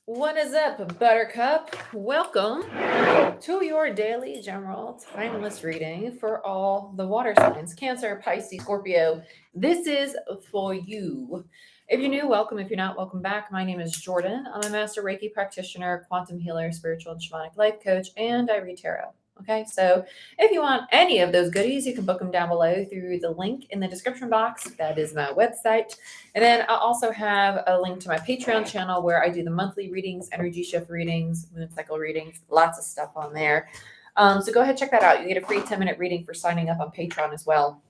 What is up, Buttercup? Welcome to your daily general timeless reading for all the water signs Cancer, Pisces, Scorpio. This is for you. If you're new, welcome. If you're not, welcome back. My name is Jordyn. I'm a master Reiki practitioner, quantum healer, spiritual and shamanic life coach, and I read tarot. Okay, so if you want any of those goodies, you can book them down below through the link in the description box. That is my website. And then I also have a link to my Patreon channel where I do the monthly readings, energy shift readings, moon cycle readings, lots of stuff on there. So go ahead, check that out. You get a free 10-minute reading for signing up on Patreon as well.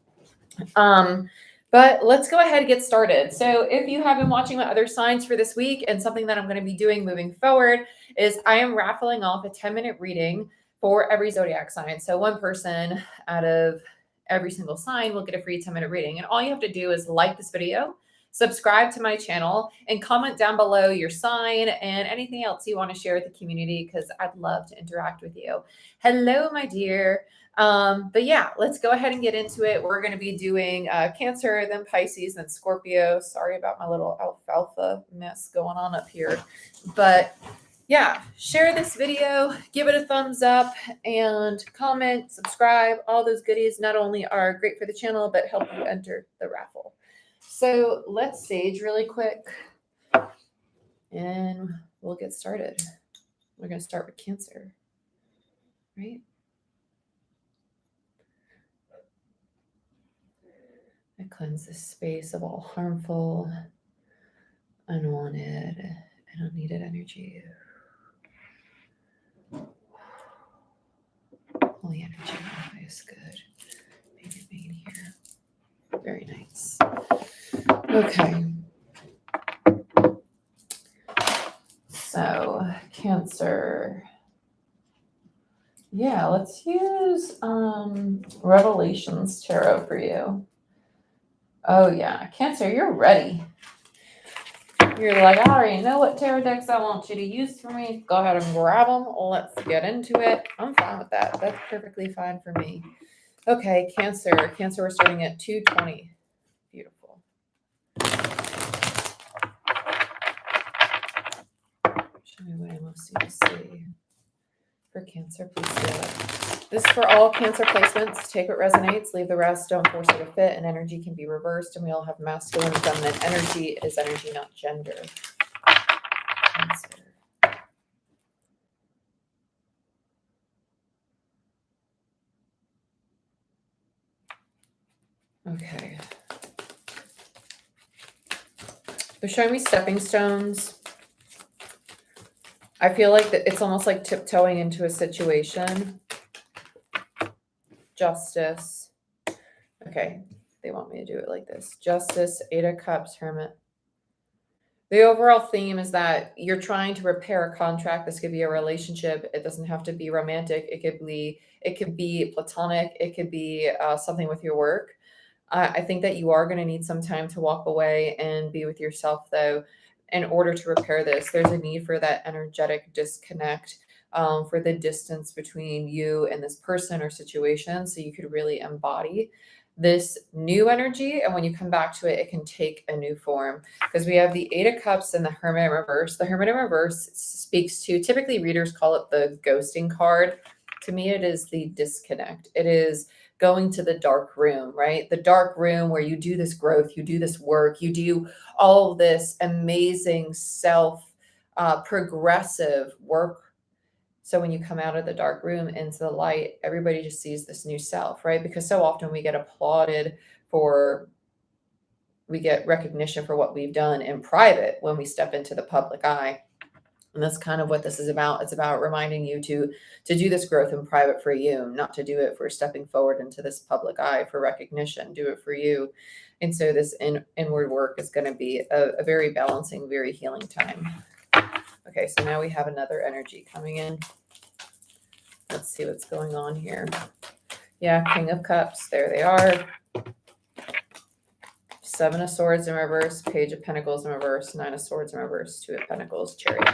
But let's go ahead and get started. So if you have been watching my other signs for this week, and something that I'm going to be doing moving forward is I am raffling off a 10-minute reading for every zodiac sign. So one person out of every single sign will get a free 10-minute reading. And all you have to do is like this video, subscribe to my channel, and comment down below your sign and anything else you want to share with the community, because I'd love to interact with you. Hello, my dear. But yeah, let's go ahead and get into it. We're going to be doing Cancer, then Pisces, then Scorpio. Sorry about my little alfalfa mess going on up here. But yeah, share this video, give it a thumbs up, and comment, subscribe. All those goodies not only are great for the channel, but help you enter the raffle. So let's sage really quick, and we'll get started. We're going to start with Cancer, right? I cleanse this space of all harmful, unwanted, and unneeded energy. Holy energy, highest good. Maybe remain here. Very nice. Okay. So, Cancer. Yeah, let's use Revelations Tarot for you. Oh yeah, Cancer, you're ready. You're like, I already know what tarot decks I want you to use for me. Go ahead and grab them. Let's get into it. I'm fine with that. That's perfectly fine for me. Okay, Cancer. Cancer, we're starting at 220. Beautiful. Show me what I most need to see. For Cancer, please do it. This is for all Cancer placements. Take what resonates, leave the rest. Don't force it to fit. And energy can be reversed, and we all have masculine and feminine energy. It is energy, not gender. Cancer. Okay. They're showing me stepping stones. I feel like that it's almost like tiptoeing into a situation. Justice. Okay, they want me to do it like this. Justice, 8 of Cups, Hermit. The overall theme is that you're trying to repair a contract. This could be a relationship. It doesn't have to be romantic. It could be platonic. It could be something with your work. I think that you are going to need some time to walk away and be with yourself, though, in order to repair this. There's a need for that energetic disconnect, for the distance between you and this person or situation, so you could really embody this new energy. And when you come back to it, it can take a new form, because we have the 8 of Cups and the Hermit in reverse. The Hermit in reverse speaks to, typically readers call it the ghosting card. To me, it is the disconnect. It is going to the dark room, right? The dark room where you do this growth, you do this work, you do all this amazing progressive work. So when you come out of the dark room into the light, everybody just sees this new self, right? Because so often we get we get recognition for what we've done in private when we step into the public eye. And that's kind of what this is about. It's about reminding you to do this growth in private for you, not to do it for stepping forward into this public eye for recognition. Do it for you. And so this inward work is going to be a very balancing, very healing time. Okay, so now we have another energy coming in. Let's see what's going on here. Yeah, King of Cups. There they are. 7 of Swords in reverse, Page of Pentacles in reverse, 9 of Swords in reverse, 2 of Pentacles, Chariot.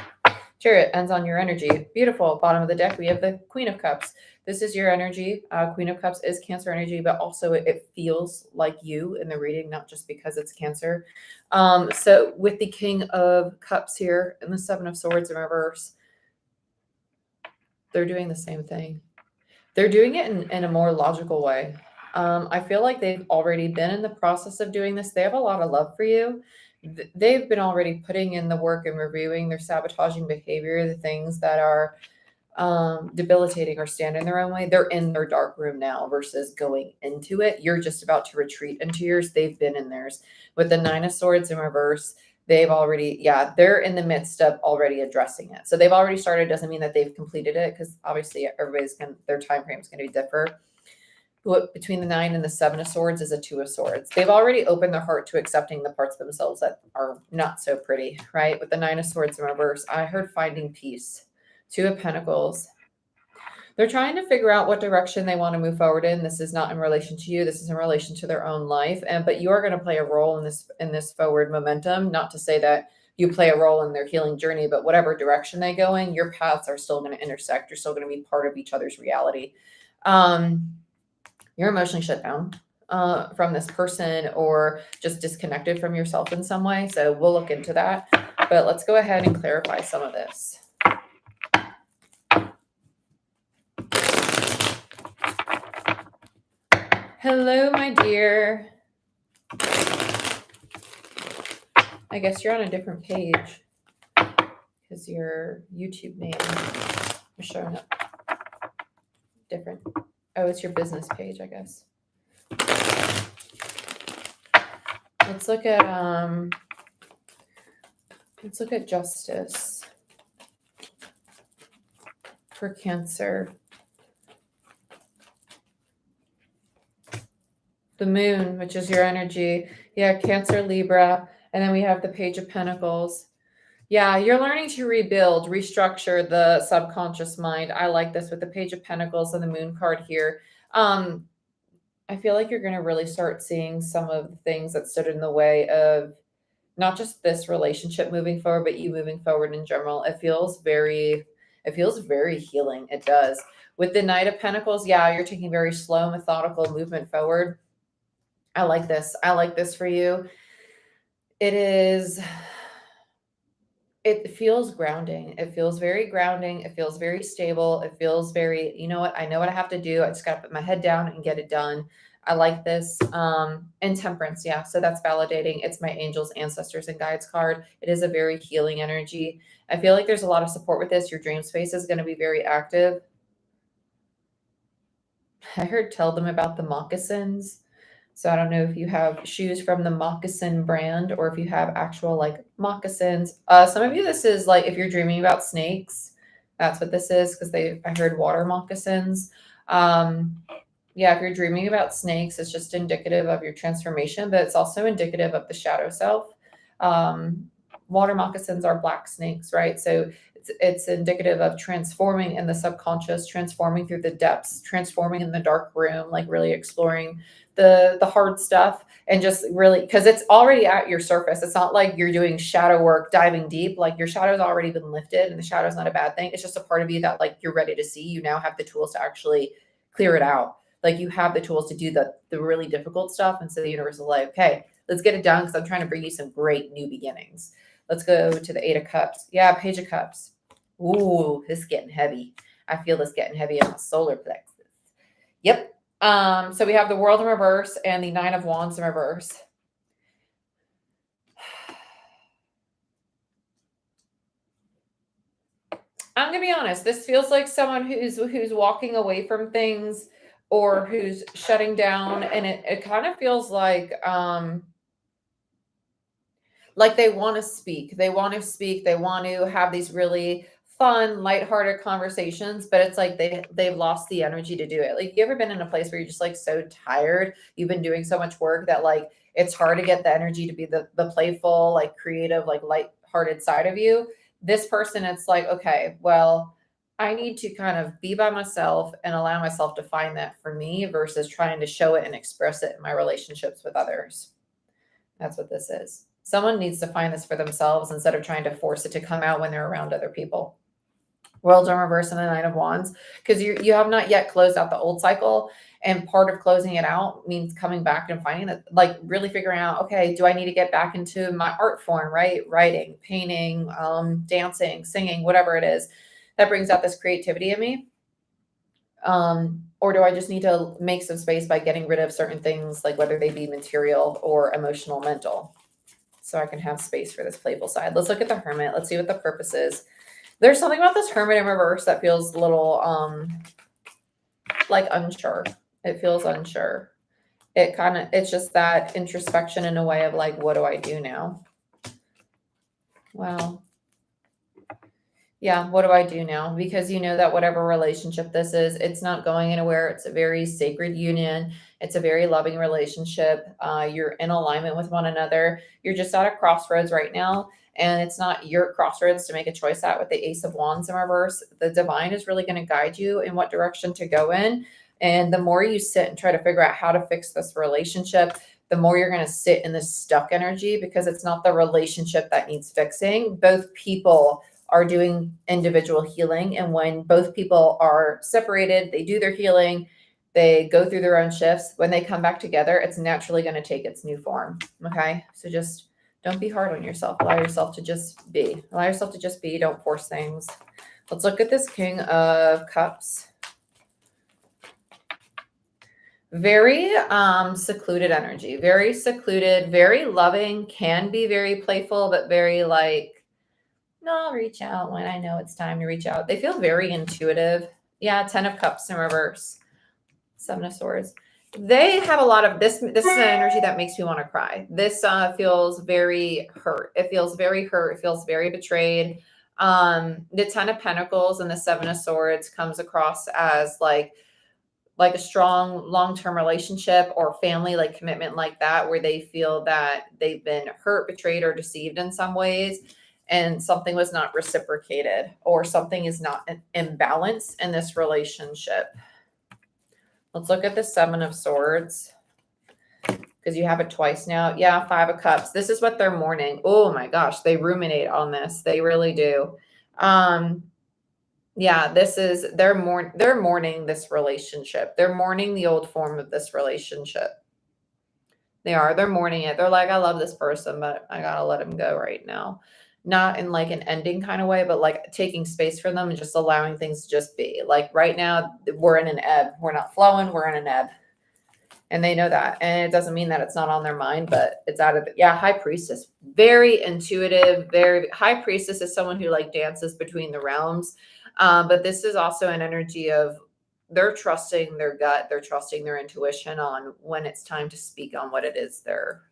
Chariot ends on your energy. Beautiful. Bottom of the deck, we have the Queen of Cups. This is your energy. Queen of Cups is Cancer energy, but also it feels like you in the reading, not just because it's Cancer. So with the King of Cups here and the Seven of Swords in reverse, they're doing the same thing. They're doing it in a more logical way. I feel like they've already been in the process of doing this. They have a lot of love for you. They've been already putting in the work and reviewing their sabotaging behavior, the things that are debilitating or stand in their own way. They're in their dark room now versus going into it. You're just about to retreat into yours. They've been in theirs. With the Nine of Swords in reverse, they've already, they're in the midst of already addressing it. So they've already started. Doesn't mean that they've completed it, because obviously their time frame is going to differ. But between the Nine and the Seven of Swords is a Two of Swords. They've already opened their heart to accepting the parts of themselves that are not so pretty, right? With the Nine of Swords in reverse, I heard finding peace. Two of Pentacles. They're trying to figure out what direction they want to move forward in. This is not in relation to you. This is in relation to their own life. But you are going to play a role in this forward momentum. Not to say that you play a role in their healing journey, but whatever direction they go in, your paths are still going to intersect. You're still going to be part of each other's reality. You're emotionally shut down from this person, or just disconnected from yourself in some way. So we'll look into that. But let's go ahead and clarify some of this. Hello, my dear. I guess you're on a different page because your YouTube name is showing up different. Oh, it's your business page, I guess. Let's look at justice for Cancer. The Moon, which is your energy. Yeah, Cancer, Libra. And then we have the Page of Pentacles. Yeah, you're learning to rebuild, restructure the subconscious mind. I like this with the Page of Pentacles and the Moon card here. I feel like you're going to really start seeing some of the things that stood in the way of not just this relationship moving forward, but you moving forward in general. It feels very healing. It does. With the Knight of Pentacles, yeah, you're taking very slow, methodical movement forward. I like this. I like this for you. It feels grounding. It feels very grounding. It feels very stable. It feels very, you know what? I know what I have to do. I just got to put my head down and get it done. I like this. And Temperance. Yeah. So that's validating. It's my angels, ancestors, and guides card. It is a very healing energy. I feel like there's a lot of support with this. Your dream space is going to be very active. I heard tell them about the moccasins. So I don't know if you have shoes from the moccasin brand, or if you have actual like moccasins. Some of you, this is like if you're dreaming about snakes, that's what this is, because I heard water moccasins. Yeah, if you're dreaming about snakes, it's just indicative of your transformation, but it's also indicative of the shadow self. Water moccasins are black snakes, right? So it's indicative of transforming in the subconscious, transforming through the depths, transforming in the dark room, like really exploring the hard stuff, and just really, because it's already at your surface. It's not like you're doing shadow work, diving deep. Like your shadow's already been lifted, and the shadow's not a bad thing. It's just a part of you that like you're ready to see. You now have the tools to actually clear it out. Like you have the tools to do the really difficult stuff. And so the universe is like, okay, let's get it done, because I'm trying to bring you some great new beginnings. Let's go to the Eight of Cups. Yeah, Page of Cups. Ooh, this is getting heavy. I feel this getting heavy in my solar plexus. Yep. So we have the World in reverse and the Nine of Wands in reverse. I'm gonna be honest. This feels like someone who's walking away from things, or who's shutting down, and it kind of feels like they want to speak. They want to speak. They want to have these really fun, lighthearted conversations, but it's like they've lost the energy to do it. Like, you ever been in a place where you're just like so tired? You've been doing so much work that like it's hard to get the energy to be the playful, like creative, like lighthearted side of you. This person, it's like, okay, well, I need to kind of be by myself and allow myself to find that for me, versus trying to show it and express it in my relationships with others. That's what this is. Someone needs to find this for themselves instead of trying to force it to come out when they're around other people. Worlds in reverse and the Nine of Wands, because you have not yet closed out the old cycle. And part of closing it out means coming back and finding that, like really figuring out, okay, do I need to get back into my art form, right? Writing, painting, dancing, singing, whatever it is that brings out this creativity in me. Or do I just need to make some space by getting rid of certain things, like whether they be material or emotional, mental, so I can have space for this playful side. Let's look at the Hermit. Let's see what the purpose is. There's something about this Hermit in reverse that feels a little like unsure. It feels unsure. It's just that introspection in a way of like, what do I do now? Wow. Yeah, what do I do now? Because you know that whatever relationship this is, it's not going anywhere. It's a very sacred union. It's a very loving relationship. You're in alignment with one another. You're just at a crossroads right now. And it's not your crossroads to make a choice at with the Ace of Wands in reverse. The divine is really going to guide you in what direction to go in. And the more you sit and try to figure out how to fix this relationship, the more you're going to sit in this stuck energy, because it's not the relationship that needs fixing. Both people are doing individual healing. And when both people are separated, they do their healing, they go through their own shifts. When they come back together, it's naturally going to take its new form. Okay. So just don't be hard on yourself. Allow yourself to just be. Allow yourself to just be. Don't force things. Let's look at this King of Cups. Very secluded energy. Very secluded, very loving, can be very playful, but very like, no, I'll reach out when I know it's time to reach out. They feel very intuitive. Yeah, 10 of Cups in reverse. 7 of Swords. They have a lot of this. This is an energy that makes me want to cry. This feels very hurt. It feels very hurt. It feels very betrayed. The 10 of Pentacles and the 7 of Swords comes across as like a strong long-term relationship or family, like commitment like that, where they feel that they've been hurt, betrayed, or deceived in some ways, and something was not reciprocated, or something is not in balance in this relationship. Let's look at the 7 of Swords, because you have it twice now. Yeah, 5 of Cups. This is what they're mourning. Oh my gosh, they ruminate on this. They really do. Yeah, they're mourning this relationship. They're mourning the old form of this relationship. They're mourning it. They're like, I love this person, but I gotta let him go right now. Not in like an ending kind of way, but like taking space for them and just allowing things to just be. Like right now, we're in an ebb. We're not flowing, we're in an ebb. And they know that. And it doesn't mean that it's not on their mind, but it's out of it. Yeah, High Priestess. Very intuitive, High Priestess is someone who like dances between the realms. But this is also an energy of they're trusting their gut, they're trusting their intuition on when it's time to speak on what it is they're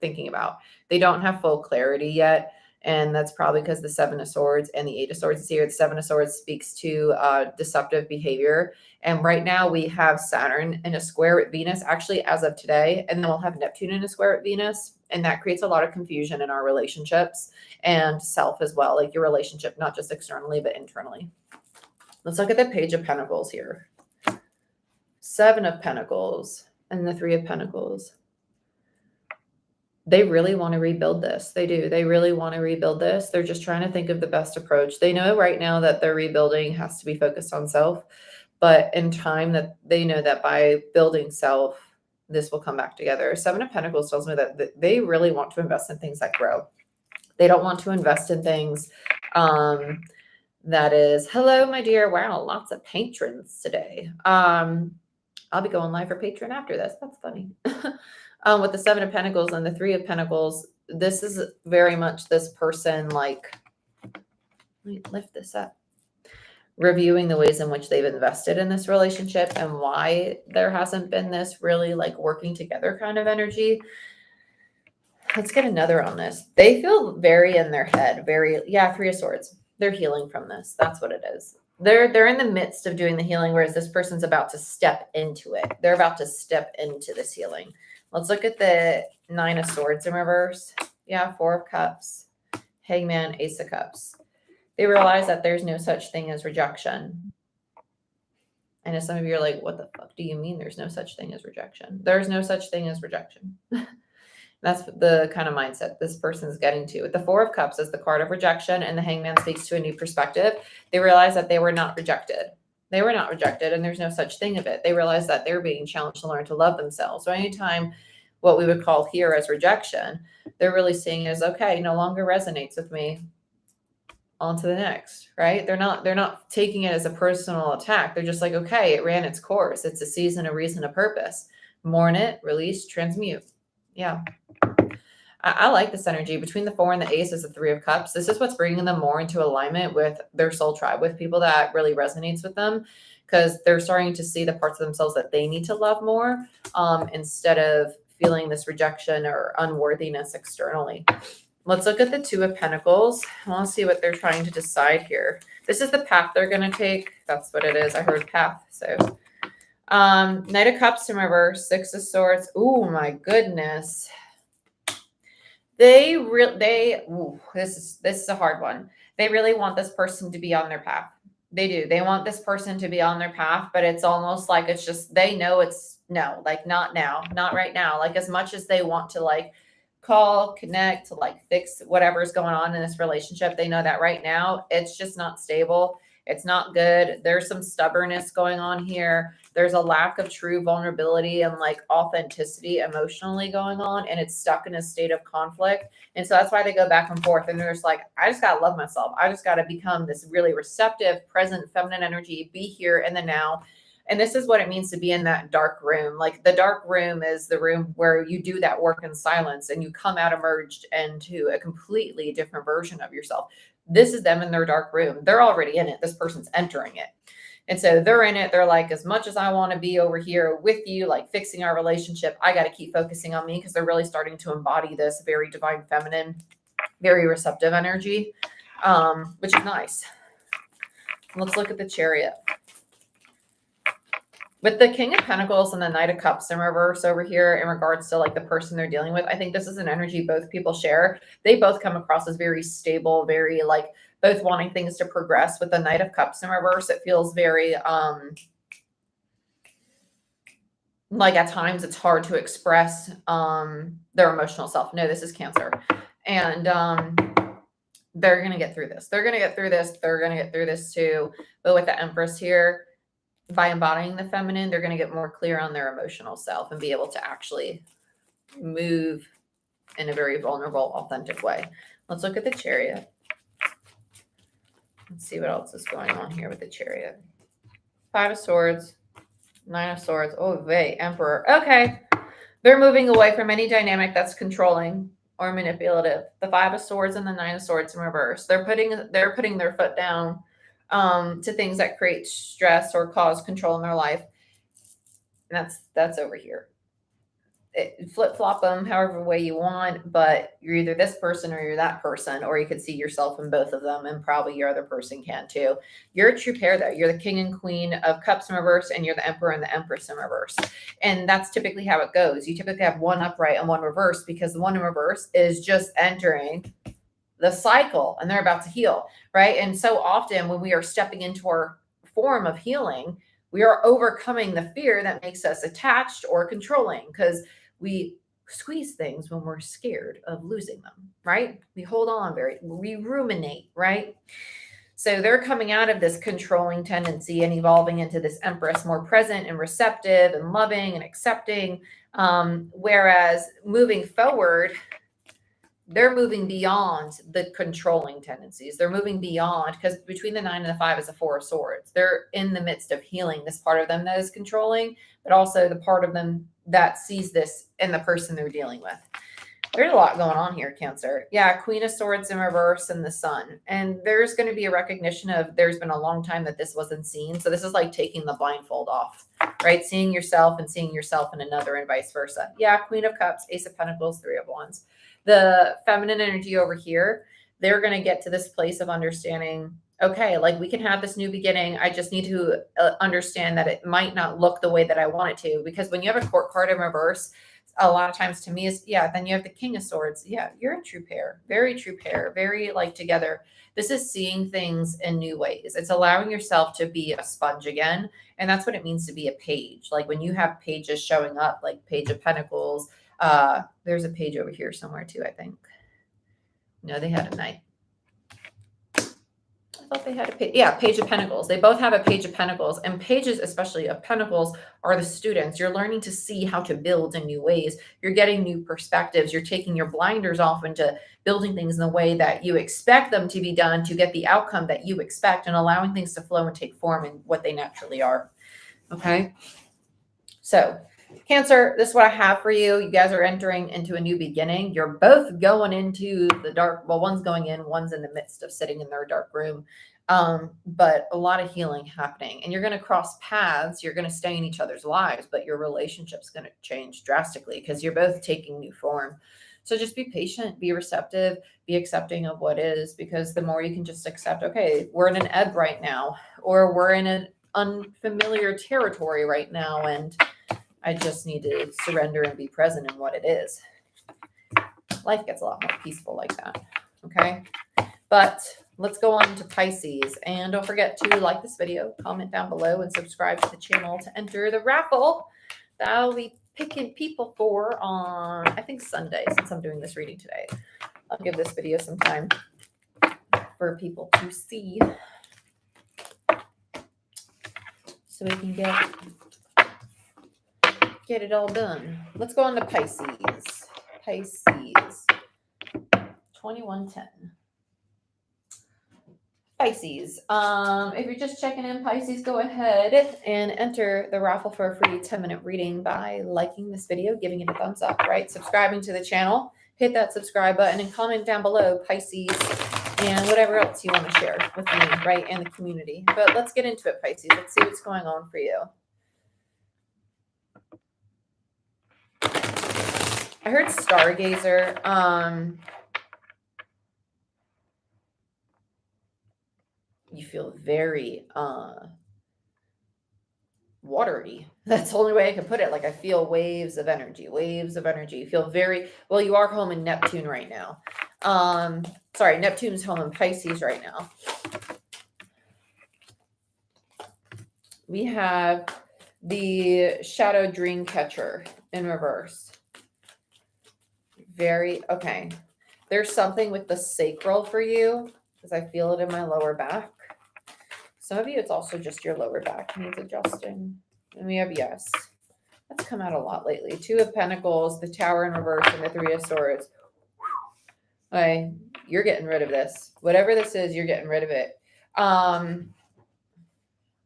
thinking about. They don't have full clarity yet. And that's probably because the 7 of Swords and the 8 of Swords is here. The 7 of Swords speaks to deceptive behavior. And right now we have Saturn in a square with Venus, actually as of today. And then we'll have Neptune in a square with Venus. And that creates a lot of confusion in our relationships and self as well. Like your relationship, not just externally, but internally. Let's look at the Page of Pentacles here. 7 of Pentacles and the 3 of Pentacles. They really want to rebuild this. They do. They really want to rebuild this. They're just trying to think of the best approach. They know right now that their rebuilding has to be focused on self, but in time that they know that by building self, this will come back together. 7 of Pentacles tells me that they really want to invest in things that grow. They don't want to invest in things that is, hello, my dear. Wow, lots of patrons today. I'll be going live for Patreon after this. That's funny. With the 7 of Pentacles and the 3 of Pentacles, this is very much this person like, let me lift this up, reviewing the ways in which they've invested in this relationship and why there hasn't been this really like working together kind of energy. Let's get another on this. They feel very in their head, 3 of Swords. They're healing from this. That's what it is. They're in the midst of doing the healing, whereas this person's about to step into it. They're about to step into this healing. Let's look at the 9 of Swords in reverse. Yeah, 4 of Cups, Hangman, Ace of Cups. They realize that there's no such thing as rejection. And as some of you are like, what the fuck do you mean there's no such thing as rejection? There's no such thing as rejection. That's the kind of mindset this person is getting to. With the Four of Cups as the card of rejection, and the Hangman speaks to a new perspective. They realize that they were not rejected. They were not rejected, and there's no such thing of it. They realize that they're being challenged to learn to love themselves. So anytime what we would call here as rejection, they're really seeing it as, okay, no longer resonates with me. On to the next, right? They're not taking it as a personal attack. They're just like, okay, it ran its course. It's a season, a reason, a purpose. Mourn it, release, transmute. Yeah. I like this energy. Between the Four and the Ace is the Three of Cups. This is what's bringing them more into alignment with their soul tribe, with people that really resonates with them, because they're starting to see the parts of themselves that they need to love more, instead of feeling this rejection or unworthiness externally. Let's look at the Two of Pentacles. I want to see what they're trying to decide here. This is the path they're going to take. That's what it is. I heard path. So, Knight of Cups in reverse, Six of Swords. Oh my goodness. This is a hard one. They really want this person to be on their path. They do. They want this person to be on their path, but it's almost like it's just, they know it's no, like not now, not right now. Like as much as they want to like call, connect, like fix whatever's going on in this relationship, they know that right now it's just not stable. It's not good. There's some stubbornness going on here. There's a lack of true vulnerability and like authenticity emotionally going on, and it's stuck in a state of conflict. And so that's why they go back and forth. And they're just like, I just got to love myself. I just got to become this really receptive, present, feminine energy, be here in the now. And this is what it means to be in that dark room. Like the dark room is the room where you do that work in silence and you come out emerged into a completely different version of yourself. This is them in their dark room. They're already in it. This person's entering it. And so they're in it. They're like, as much as I want to be over here with you, like fixing our relationship, I got to keep focusing on me, because they're really starting to embody this very divine feminine, very receptive energy, which is nice. Let's look at the Chariot. With the King of Pentacles and the Knight of Cups in reverse over here in regards to like the person they're dealing with, I think this is an energy both people share. They both come across as very stable, very like both wanting things to progress. With the Knight of Cups in reverse, it feels very like at times it's hard to express their emotional self. No, this is Cancer. And they're going to get through this. They're going to get through this. They're going to get through this too. But with the Empress here, by embodying the feminine, they're going to get more clear on their emotional self and be able to actually move in a very vulnerable, authentic way. Let's look at the Chariot. Let's see what else is going on here with the Chariot. Five of Swords, Nine of Swords. Oh, Emperor. Okay. They're moving away from any dynamic that's controlling or manipulative. The Five of Swords and the Nine of Swords in reverse. They're putting their foot down to things that create stress or cause control in their life. And that's over here. Flip-flop them however way you want, but you're either this person or you're that person, or you could see yourself in both of them, and probably your other person can too. You're a true pair though. You're the King and Queen of Cups in reverse, and you're the Emperor and the Empress in reverse. And that's typically how it goes. You typically have one upright and one reverse, because the one in reverse is just entering the cycle and they're about to heal, right? And so often when we are stepping into our form of healing, we are overcoming the fear that makes us attached or controlling, because we squeeze things when we're scared of losing them, right? We hold on we ruminate, right? So they're coming out of this controlling tendency and evolving into this Empress, more present and receptive and loving and accepting. Whereas moving forward, they're moving beyond the controlling tendencies. They're moving beyond, because between the 9 and the 5 is a 4 of Swords. They're in the midst of healing this part of them that is controlling, but also the part of them that sees this in the person they're dealing with. There's a lot going on here, Cancer. Yeah, Queen of Swords in reverse and the Sun. And there's going to be a recognition of there's been a long time that this wasn't seen. So this is like taking the blindfold off, right? Seeing yourself and seeing yourself in another and vice versa. Yeah, Queen of Cups, Ace of Pentacles, Three of Wands. The feminine energy over here, they're going to get to this place of understanding, okay, like we can have this new beginning. I just need to understand that it might not look the way that I want it to. Because when you have a Court card in reverse, a lot of times to me is, yeah, then you have the King of Swords. Yeah, you're a true pair, very like together. This is seeing things in new ways. It's allowing yourself to be a sponge again. And that's what it means to be a page. Like when you have pages showing up, like Page of Pentacles, There's a page over here somewhere too, I think. No, they had a knight. I thought they had a page. Yeah, Page of Pentacles. They both have a Page of Pentacles, and pages, especially of Pentacles, are the students. You're learning to see how to build in new ways. You're getting new perspectives. You're taking your blinders off into building things in the way that you expect them to be done to get the outcome that you expect, and allowing things to flow and take form in what they naturally are. Okay. So Cancer, this is what I have for you. You guys are entering into a new beginning. You're both going into the dark. Well, one's going in, one's in the midst of sitting in their dark room. But a lot of healing happening, and you're going to cross paths. You're going to stay in each other's lives, but your relationship's going to change drastically because you're both taking new form. So just be patient, be receptive, be accepting of what is, because the more you can just accept, okay, we're in an ebb right now, or we're in an unfamiliar territory right now, and I just need to surrender and be present in what it is. Life gets a lot more peaceful like that. Okay. But let's go on to Pisces. And don't forget to like this video, comment down below, and subscribe to the channel to enter the raffle that I'll be picking people for on, I think, Sunday, since I'm doing this reading today. I'll give this video some time for people to see so we can get it all done. Let's go on to Pisces. Pisces 2110. Pisces. If you're just checking in, Pisces, go ahead and enter the raffle for a free 10-minute reading by liking this video, giving it a thumbs up, right? Subscribing to the channel, hit that subscribe button, and comment down below, Pisces, and whatever else you want to share with me, right, and the community. But let's get into it, Pisces. Let's see what's going on for you. I heard stargazer. You feel very watery. That's the only way I can put it. Like, I feel waves of energy. You feel very well. You are home in Neptune right now. Sorry, Neptune's home in Pisces right now. We have the shadow dream catcher in reverse. Okay. There's something with the sacral for you, because I feel it in my lower back. Some of you, it's also just your lower back needs adjusting. And we have yes. That's come out a lot lately. 2 of Pentacles, the Tower in reverse, and the 3 of Swords. Okay, you're getting rid of this. Whatever this is, you're getting rid of it.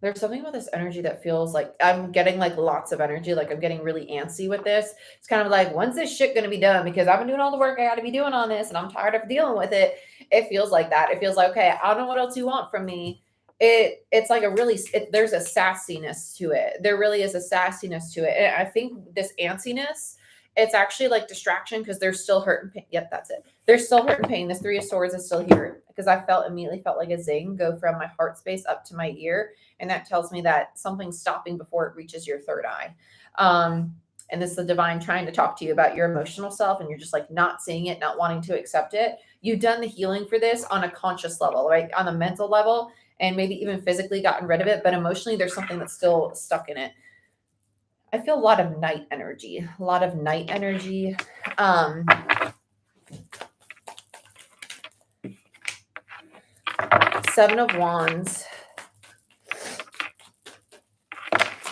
There's something about this energy that feels like I'm getting like lots of energy. Like I'm getting really antsy with this. It's kind of like, when's this shit going to be done? Because I've been doing all the work I got to be doing on this, and I'm tired of dealing with it. It feels like that. It feels like, okay, I don't know what else you want from me. It's like there's a sassiness to it. There really is a sassiness to it. And I think this antsiness, it's actually like distraction, because they're still hurt and pain. Yep, that's it. They're still hurt and pain. This 3 of Swords is still here, because I immediately felt like a zing go from my heart space up to my ear. And that tells me that something's stopping before it reaches your third eye. And this is the divine trying to talk to you about your emotional self, and you're just like not seeing it, not wanting to accept it. You've done the healing for this on a conscious level, right? On a mental level, and maybe even physically gotten rid of it. But emotionally, there's something that's still stuck in it. I feel a lot of night energy. 7 of Wands.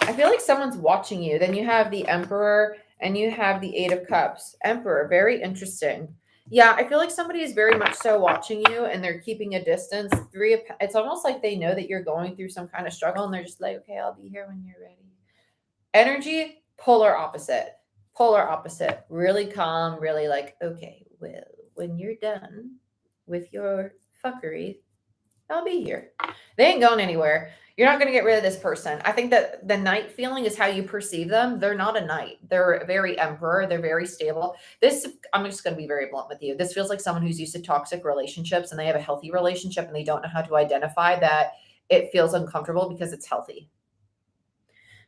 I feel like someone's watching you. Then you have the Emperor, and you have the 8 of Cups. Emperor, very interesting. Yeah, I feel like somebody is very much so watching you, and they're keeping a distance. It's almost like they know that you're going through some kind of struggle, and they're just like, okay, I'll be here when you're ready. Energy, polar opposite. Really calm, really like, okay, well, when you're done with your fuckery, I'll be here. They ain't going anywhere. You're not going to get rid of this person. I think that the knight feeling is how you perceive them. They're not a knight. They're very emperor. They're very stable. I'm just going to be very blunt with you. This feels like someone who's used to toxic relationships, and they have a healthy relationship, and they don't know how to identify that it feels uncomfortable because it's healthy.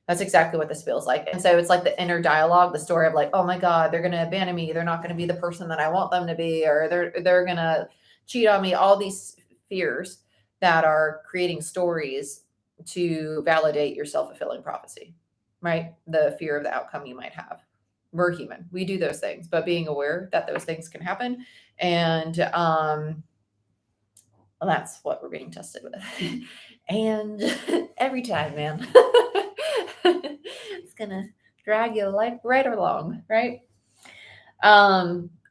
That's exactly what this feels like. And so it's like the inner dialogue, the story of like, oh my God, they're going to abandon me. They're not going to be the person that I want them to be, or they're going to cheat on me. All these fears that are creating stories to validate your self-fulfilling prophecy, right? The fear of the outcome you might have, We're human. We do those things, but being aware that those things can happen. And well, that's what we're being tested with. And every time, man, it's gonna drag you right along, right?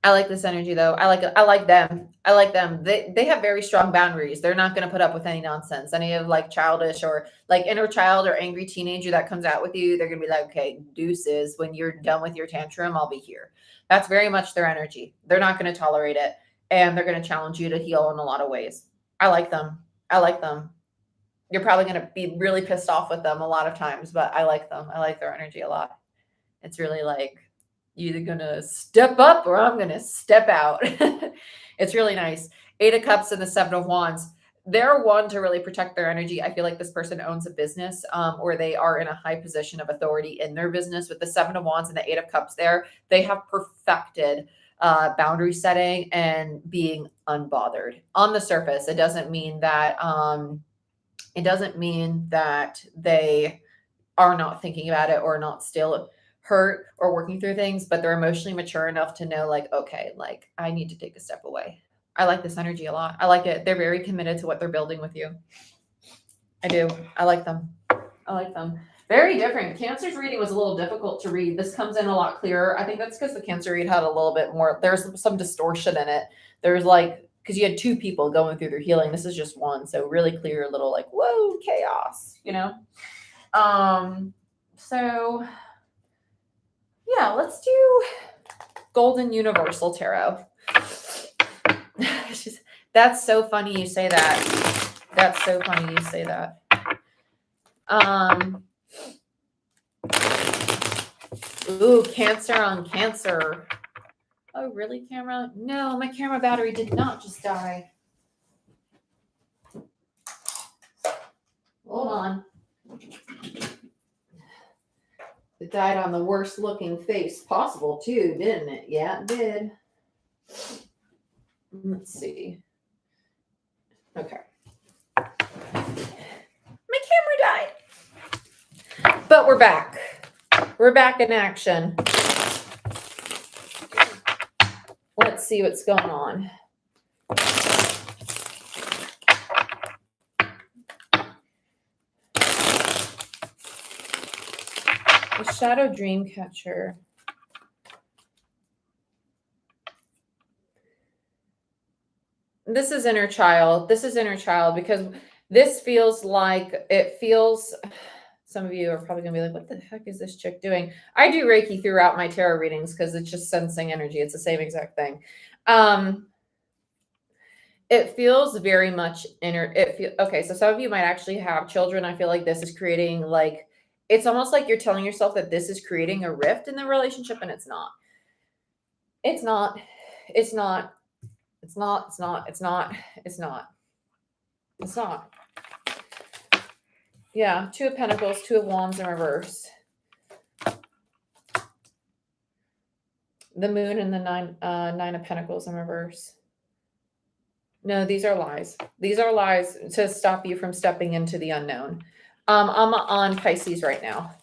I like this energy though. I like it. I like them. I like them. They have very strong boundaries. They're not going to put up with any nonsense. Any of like childish or like inner child or angry teenager that comes out with you, they're going to be like, okay, deuces. When you're done with your tantrum, I'll be here. That's very much their energy. They're not going to tolerate it, and they're going to challenge you to heal in a lot of ways. I like them. I like them. You're probably going to be really pissed off with them a lot of times, but I like them. I like their energy a lot. It's really like, you're either gonna step up or I'm gonna step out. It's really nice. 8 of Cups and the 7 of Wands. They're one to really protect their energy. I feel like this person owns a business, or they are in a high position of authority in their business. With the 7 of Wands and the 8 of Cups there, they have perfected boundary setting and being unbothered. On the surface, it doesn't mean that they are not thinking about it or not still hurt or working through things, but they're emotionally mature enough to know like, okay, like I need to take a step away. I like this energy a lot. I like it. They're very committed to what they're building with you. I do. I like them. I like them. Very different. Cancer's reading was a little difficult to read. This comes in a lot clearer. I think that's because the Cancer read had a little bit more, there's some distortion in it. There's like, because you had 2 people going through their healing. This is just one. So really clear, little like, whoa, chaos, you know? So yeah, let's do Golden Universal Tarot. That's so funny you say that. That's so funny you say that. Ooh, Cancer on Cancer. Oh, really, camera? No, my camera battery did not just die. Hold on. It died on the worst looking face possible too, didn't it? Yeah, it did. Let's see. Okay. My camera died. But we're back. We're back in action. Let's see what's going on. The Shadow Dreamcatcher. This is inner child. This is inner child because this feels like some of you are probably going to be like, what the heck is this chick doing? I do Reiki throughout my tarot readings because it's just sensing energy. It's the same exact thing. It feels very much inner. Okay, so some of you might actually have children. I feel like this is creating like, it's almost like you're telling yourself that this is creating a rift in the relationship, and it's not. It's not. It's not. It's not. It's not. It's not. It's not. It's not. Yeah, 2 of Pentacles, 2 of Wands in reverse. The Moon and the 9 of Pentacles in reverse. No, these are lies. These are lies to stop you from stepping into the unknown. I'm on Pisces right now.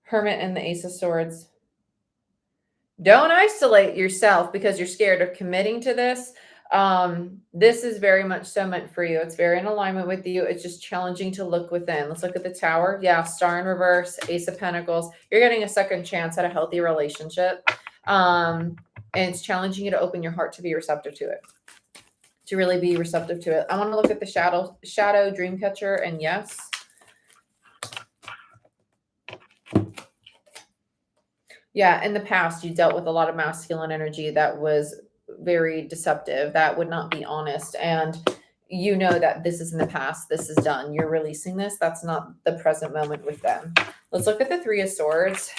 Hermit and the Ace of Swords. Don't isolate yourself because you're scared of committing to this. This is very much so meant for you. It's very in alignment with you. It's just challenging to look within. Let's look at the Tower. Yeah, Star in reverse, Ace of Pentacles. You're getting a second chance at a healthy relationship. And it's challenging you to open your heart to be receptive to it. To really be receptive to it. I want to look at the Shadow Dreamcatcher, and yes. Yeah, in the past, you dealt with a lot of masculine energy that was very deceptive, that would not be honest. And you know that this is in the past. This is done. You're releasing this. That's not the present moment with them. Let's look at the 3 of Swords.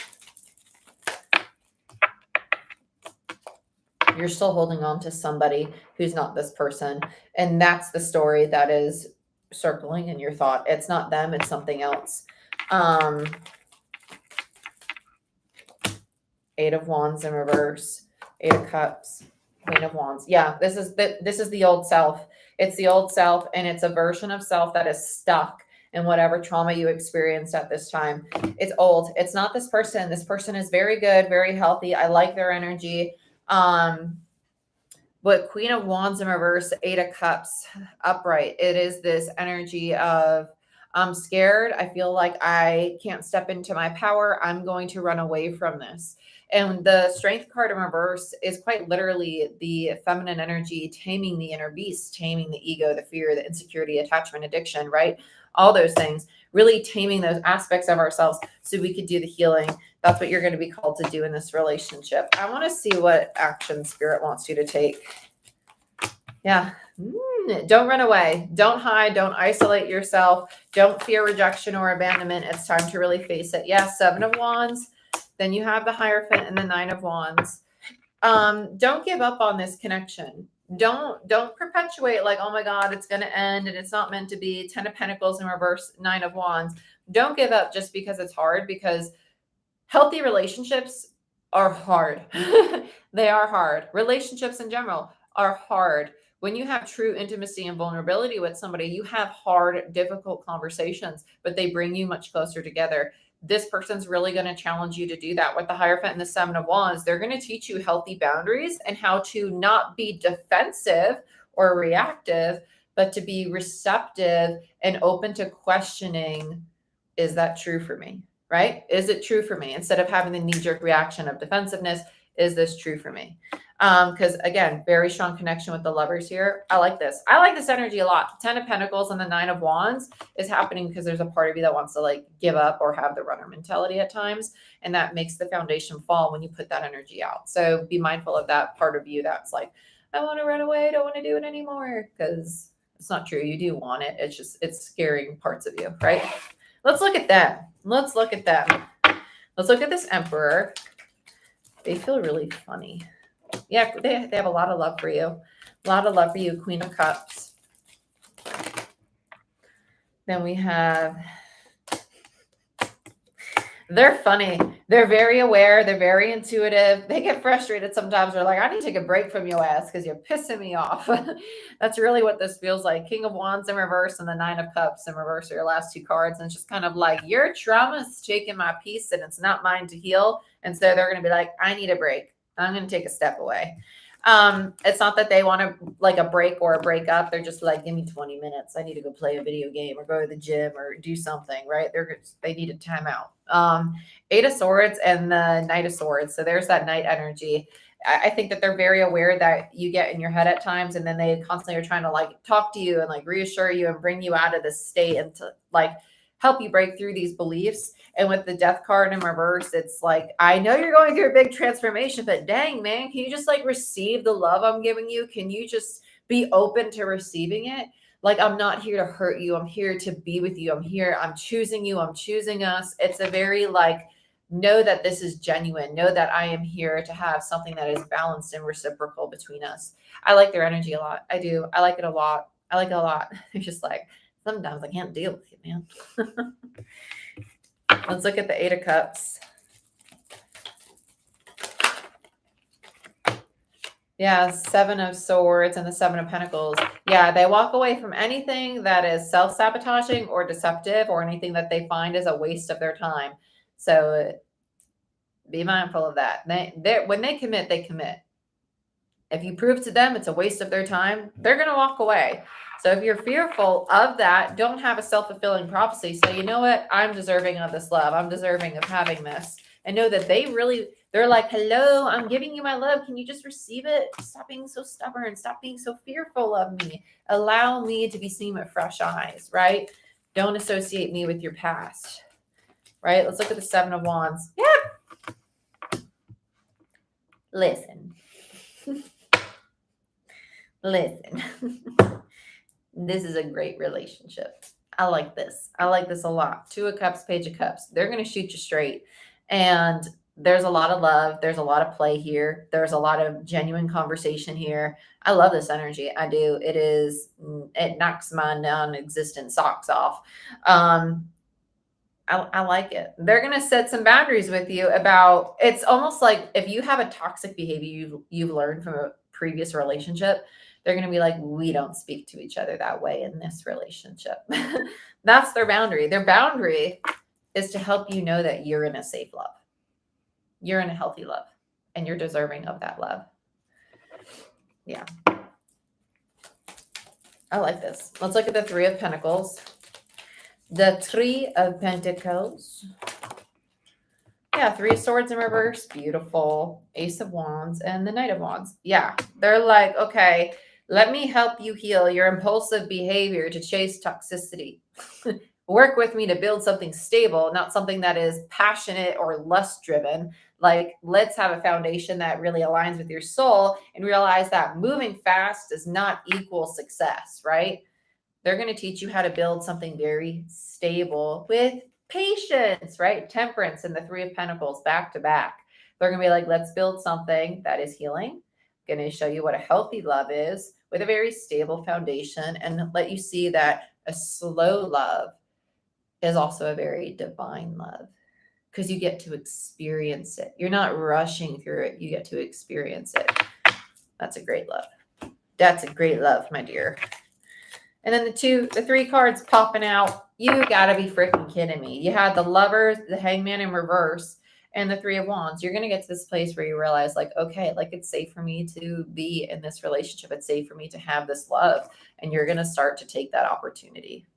You're still holding on to somebody who's not this person. And that's the story that is circling in your thought. It's not them. It's something else. 8 of Wands in reverse, 8 of Cups, Queen of Wands. Yeah, this is the old self. It's the old self, and it's a version of self that is stuck and whatever trauma you experienced at this time. It's old. It's not this person. This person is very good, very healthy. I like their energy. But Queen of Wands in reverse, Eight of Cups upright. It is this energy of I'm scared. I feel like I can't step into my power. I'm going to run away from this. And the Strength card in reverse is quite literally the feminine energy taming the inner beast, taming the ego, the fear, the insecurity, attachment, addiction, right? All those things, really taming those aspects of ourselves so we could do the healing. That's what you're going to be called to do in this relationship. I want to see what action Spirit wants you to take. Yeah. Don't run away. Don't hide. Don't isolate yourself. Don't fear rejection or abandonment. It's time to really face it. Yeah. Seven of Wands. Then you have the Hierophant and the Nine of Wands. Don't give up on this connection. Don't perpetuate like, oh my God, it's going to end and it's not meant to be. 10 of Pentacles in reverse, 9 of Wands. Don't give up just because it's hard, because healthy relationships are hard. They are hard. Relationships in general are hard. When you have true intimacy and vulnerability with somebody, you have hard, difficult conversations, but they bring you much closer together. This person's really going to challenge you to do that. With the Hierophant and the Seven of Wands, they're going to teach you healthy boundaries and how to not be defensive or reactive, but to be receptive and open to questioning, is that true for me? Right? Is it true for me? Instead of having the knee-jerk reaction of defensiveness, is this true for me? Because again, very strong connection with the Lovers here. I like this. I like this energy a lot. 10 of Pentacles and the 9 of Wands is happening because there's a part of you that wants to like give up or have the runner mentality at times. And that makes the foundation fall when you put that energy out. So be mindful of that part of you that's like, I want to run away. I don't want to do it anymore. Because it's not true. You do want it. It's just, it's scaring parts of you, right? Let's look at them. Let's look at them. Let's look at this Emperor. They feel really funny. Yeah, they have a lot of love for you. A lot of love for you, Queen of Cups. Then we have, they're funny. They're very aware. They're very intuitive. They get frustrated sometimes. They're like, I need to take a break from your ass because you're pissing me off. That's really what this feels like. King of Wands in reverse and the 9 of Cups in reverse are your last two cards. And it's just kind of like, your trauma is taking my peace and it's not mine to heal. And so they're going to be like, I need a break. I'm going to take a step away. It's not that they want to like a break or a breakup. They're just like, give me 20 minutes. I need to go play a video game or go to the gym or do something, right? They need a timeout. 8 of Swords and the Knight of Swords. So there's that Knight energy. I think that they're very aware that you get in your head at times, and then they constantly are trying to like talk to you and like reassure you and bring you out of this state and to like help you break through these beliefs. And with the Death card in reverse, it's like, I know you're going through a big transformation, but dang, man, can you just like receive the love I'm giving you? Can you just be open to receiving it? Like, I'm not here to hurt you. I'm here to be with you. I'm here. I'm choosing you. I'm choosing us. It's a very like, know that this is genuine. Know that I am here to have something that is balanced and reciprocal between us. I like their energy a lot. I do. I like it a lot. I like it a lot. It's just like, sometimes I can't deal with you, man. Let's look at the 8 of Cups. Yeah, 7 of Swords and the 7 of Pentacles. Yeah, they walk away from anything that is self-sabotaging or deceptive or anything that they find is a waste of their time. So be mindful of that. When they commit, they commit. If you prove to them it's a waste of their time, they're going to walk away. So if you're fearful of that, don't have a self-fulfilling prophecy. Say, you know what? I'm deserving of this love. I'm deserving of having this. And know that they're like, hello, I'm giving you my love. Can you just receive it? Stop being so stubborn. Stop being so fearful of me. Allow me to be seen with fresh eyes, right? Don't associate me with your past, right? Let's look at the 7 of Wands. Yeah. Listen. Listen. This is a great relationship. I like this. I like this a lot. 2 of Cups, Page of Cups. They're going to shoot you straight. And there's a lot of love. There's a lot of play here. There's a lot of genuine conversation here. I love this energy. I do. It knocks my non-existent socks off. I like it. They're going to set some boundaries with you about, it's almost like if you have a toxic behavior you've learned from a previous relationship, They're going to be like, we don't speak to each other that way in this relationship. That's their boundary. Their boundary is to help you know that you're in a safe love. You're in a healthy love and you're deserving of that love. Yeah. I like this. Let's look at the Three of Pentacles. The Three of Pentacles. Yeah, Three of Swords in reverse. Beautiful. Ace of Wands and the Knight of Wands. Yeah, they're like, okay, let me help you heal your impulsive behavior to chase toxicity. Work with me to build something stable, not something that is passionate or lust-driven. Like, let's have a foundation that really aligns with your soul and realize that moving fast does not equal success, right? They're going to teach you how to build something very stable with patience, right? Temperance and the Three of Pentacles back to back. They're going to be like, let's build something that is healing. I'm going to show you what a healthy love is with a very stable foundation and let you see that a slow love is also a very divine love because you get to experience it. You're not rushing through it. You get to experience it. That's a great love. That's a great love, my dear. And then the three cards popping out. You gotta be freaking kidding me. You had the Lovers, the Hangman in reverse, and the Three of Wands. You're gonna get to this place where you realize, like, okay, like it's safe for me to be in this relationship. It's safe for me to have this love. And you're gonna start to take that opportunity.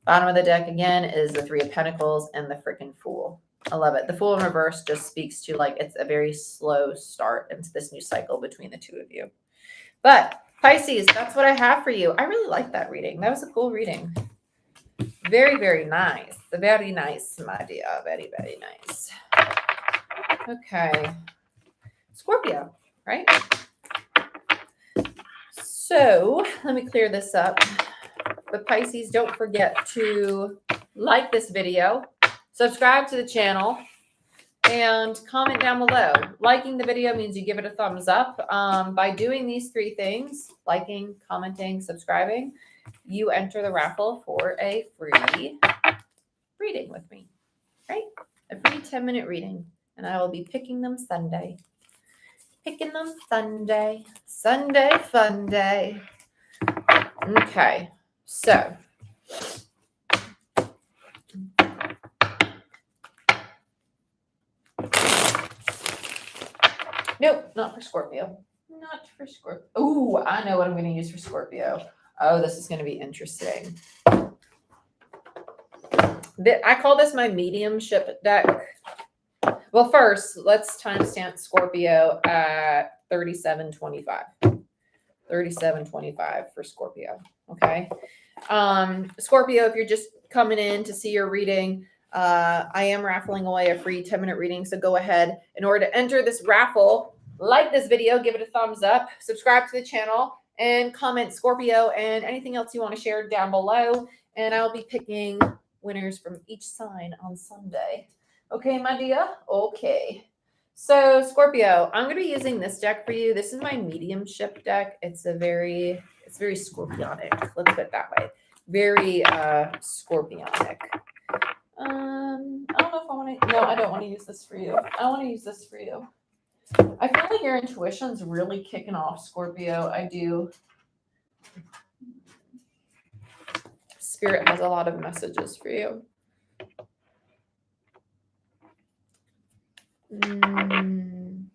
Bottom of the deck again is the Three of Pentacles and the freaking Fool. I love it. The Fool in reverse just speaks to like it's a very slow start into this new cycle between the two of you. But Pisces, that's what I have for you. I really like that reading. That was a cool reading. Very, very nice. Very nice, my dear. Very, very nice. Okay. Scorpio, right? So let me clear this up. But Pisces, don't forget to like this video, subscribe to the channel, and comment down below. Liking the video means you give it a thumbs up. By doing these three things, liking, commenting, subscribing, you enter the raffle for a free reading with me, right? A free 10-minute reading. And I will be picking them Sunday. Picking them Sunday. Sunday fun day. Okay. So. Nope, not for Scorpio. Not for Scorpio. Oh, I know what I'm going to use for Scorpio. Oh, this is going to be interesting. I call this my mediumship deck. Well, first, let's timestamp Scorpio at 3725. 3725 for Scorpio. Okay. Scorpio, if you're just coming in to see your reading, I am raffling away a free 10-minute reading. So go ahead. In order to enter this raffle, like this video, give it a thumbs up, subscribe to the channel, and comment Scorpio and anything else you want to share down below. And I'll be picking winners from each sign on Sunday. Okay, my dear? Okay. So Scorpio, I'm going to be using this deck for you. This is my mediumship deck. It's very scorpionic. Let's put it that way. Very scorpionic. I don't know if I want to. No, I don't want to use this for you. I want to use this for you. I feel like your intuition's really kicking off, Scorpio. I do. Spirit has a lot of messages for you. When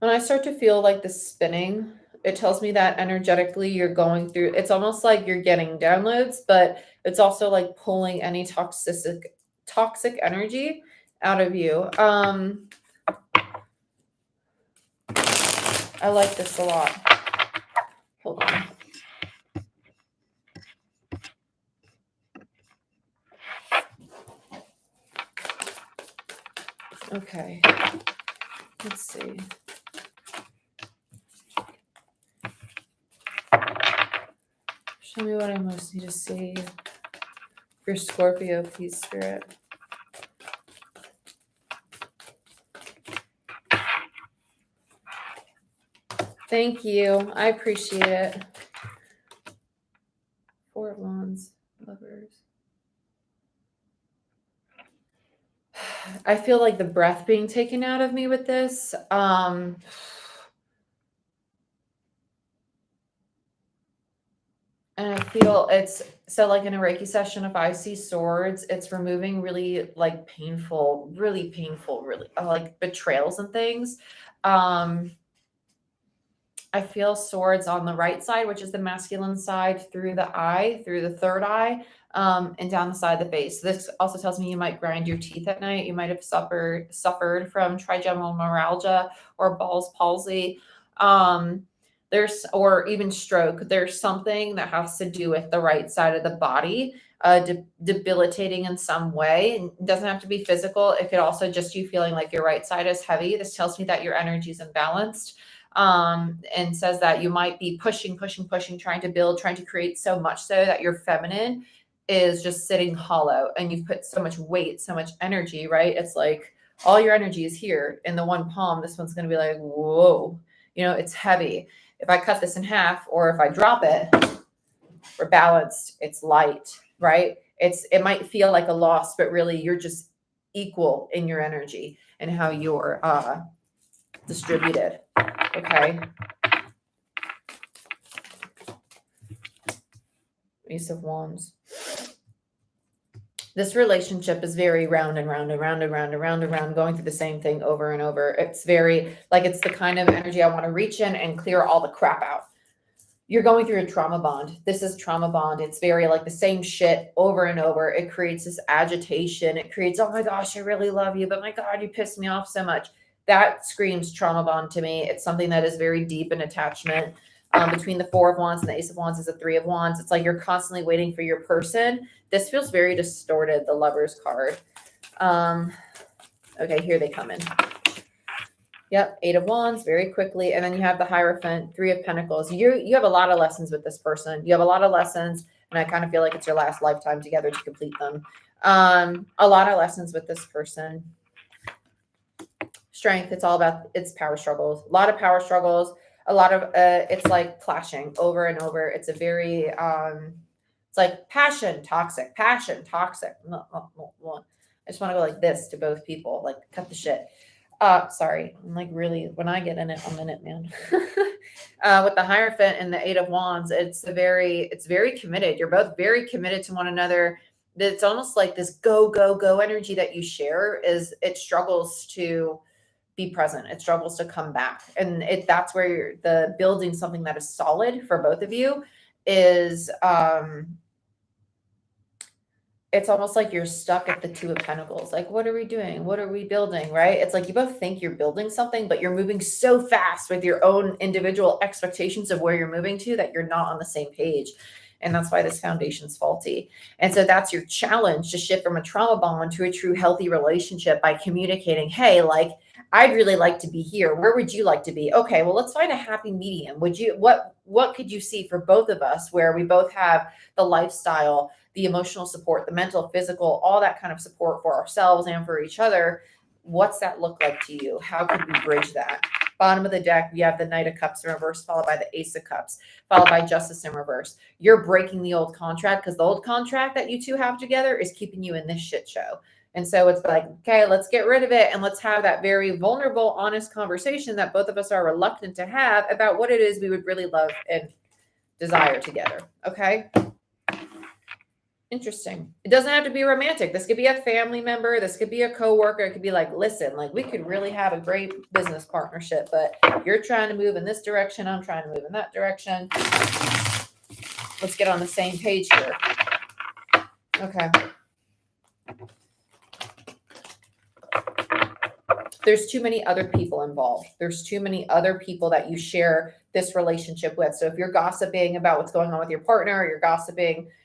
I start to feel like the spinning, it tells me that energetically you're going through, it's almost like you're getting downloads, but it's also like pulling any toxic energy out of you. I like this a lot. Hold on. Okay. Let's see. Show me what I most need to see for Scorpio, please, Spirit. Thank you. I appreciate it. Four of Wands, Lovers. I feel like the breath being taken out of me with this. And I feel it's so like in a Reiki session, if I see swords, it's removing really like painful, really like betrayals and things. Um, I feel swords on the right side, which is the masculine side, through the eye, through the third eye, and down the side of the face. This also tells me you might grind your teeth at night. You might have suffered from trigeminal neuralgia or Ball's palsy. There's or even stroke. There's something that has to do with the right side of the body, debilitating in some way. And it doesn't have to be physical. It could also just you feeling like your right side is heavy. This tells me that your energy is imbalanced, and says that you might be pushing, trying to build, trying to create so much so that your feminine is just sitting hollow and you've put so much weight, so much energy, right? It's like all your energy is here in the one palm. This one's going to be like, whoa, it's heavy. If I cut this in half or if I drop it, we're balanced. It's light, right? It might feel like a loss, but really you're just equal in your energy and how you're distributed. Okay. Ace of Wands. This relationship is very round and round and round and round and round and round, going through the same thing over and over. It's very like it's the kind of energy I want to reach in and clear all the crap out. You're going through a trauma bond. This is trauma bond. It's very like the same shit over and over. It creates this agitation. It creates, oh my gosh, I really love you, but my God, you pissed me off so much. That screams trauma bond to me. It's something that is very deep in attachment. Between the Four of Wands and the Ace of Wands is the Three of Wands. It's like you're constantly waiting for your person. This feels very distorted, the Lover's card. Okay, here they come in. Yep, Eight of Wands, very quickly. And then you have the Hierophant, Three of Pentacles. You have a lot of lessons with this person. You have a lot of lessons, and I kind of feel like it's your last lifetime together to complete them. A lot of lessons with this person. Strength, it's all about, it's power struggles. A lot of power struggles. A lot of, it's like clashing over and over. It's a very, it's like passion, toxic. I just want to go like this to both people, like cut the shit. Sorry, I'm like really, when I get in it, I'm in it, man. With the Hierophant and the Eight of Wands, it's very committed. You're both very committed to one another. It's almost like this go, go, go energy that you share it struggles to be present. It struggles to come back. And that's where the building something that is solid for both of you is, it's almost like you're stuck at the Two of Pentacles. Like, what are we doing? What are we building? Right? It's like you both think you're building something, but you're moving so fast with your own individual expectations of where you're moving to that you're not on the same page. And that's why this foundation's faulty. And so that's your challenge, to shift from a trauma bond to a true healthy relationship by communicating, hey, like, I'd really like to be here. Where would you like to be? Okay, well, let's find a happy medium. What could you see for both of us where we both have the lifestyle, the emotional support, the mental, physical, all that kind of support for ourselves and for each other? What's that look like to you? How could we bridge that? Bottom of the deck, we have the Knight of Cups in reverse, followed by the Ace of Cups, followed by Justice in reverse. You're breaking the old contract because the old contract that you two have together is keeping you in this shit show. And so it's like, okay, let's get rid of it and let's have that very vulnerable, honest conversation that both of us are reluctant to have about what it is we would really love and desire together. Okay. Interesting. It doesn't have to be romantic. This could be a family member. This could be a coworker. It could be like, listen, like we could really have a great business partnership, but you're trying to move in this direction. I'm trying to move in that direction. Let's get on the same page here. Okay. There's too many other people involved. There's too many other people that you share this relationship with. So if you're gossiping about what's going on with your partner, or you're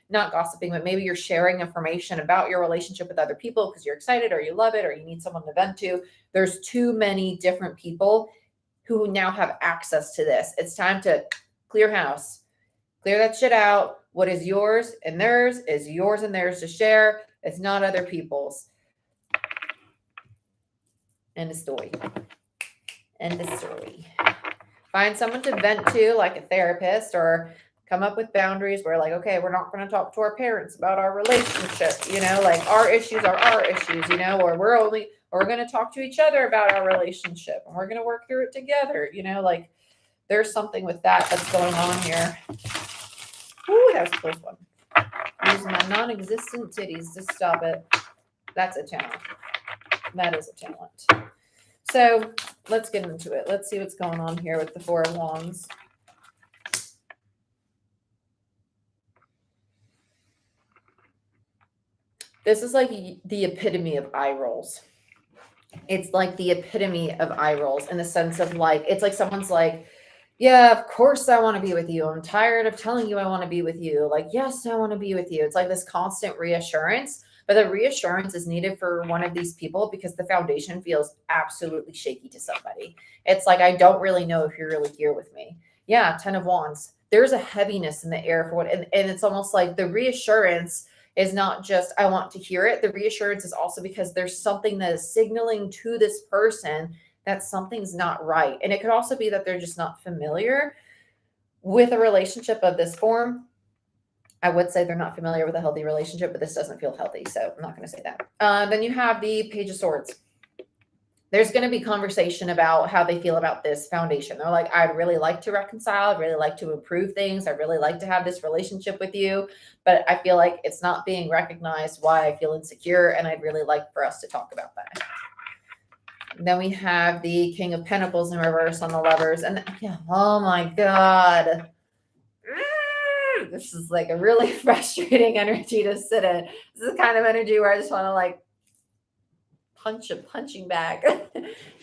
not gossiping, but maybe you're sharing information about your relationship with other people because you're excited or you love it or you need someone to vent to. There's too many different people who now have access to this. It's time to clear house, clear that shit out. What is yours and theirs is yours and theirs to share. It's not other people's. End of story. End of story. Find someone to vent to, like a therapist, or come up with boundaries where, like, okay, we're not going to talk to our parents about our relationship, like our issues are our issues, or we're going to talk to each other about our relationship and we're going to work through it together, like there's something with that that's going on here. Ooh, that was a close one. Using my non-existent titties to stop it. That's a talent. That is a talent. So let's get into it. Let's see what's going on here with the Four of Wands. This is like the epitome of eye rolls. It's like the epitome of eye rolls in the sense of like, it's like someone's like, yeah, of course I want to be with you. I'm tired of telling you I want to be with you. Like, yes, I want to be with you. It's like this constant reassurance, but the reassurance is needed for one of these people because the foundation feels absolutely shaky to somebody. It's like, I don't really know if you're really here with me. Yeah, 10 of Wands. There's a heaviness in the air for what, and it's almost like the reassurance is not just, I want to hear it. The reassurance is also because there's something that is signaling to this person that something's not right. And it could also be that they're just not familiar with a relationship of this form. I would say they're not familiar with a healthy relationship, but this doesn't feel healthy. So I'm not going to say that. Then you have the Page of Swords. There's going to be conversation about how they feel about this foundation. They're like, I'd really like to reconcile. I'd really like to improve things. I'd really like to have this relationship with you, but I feel like it's not being recognized, why I feel insecure. And I'd really like for us to talk about that. Then we have the King of Pentacles in reverse on the Lovers. And yeah, oh my God. This is like a really frustrating energy to sit in. This is the kind of energy where I just want to like punch a punching bag.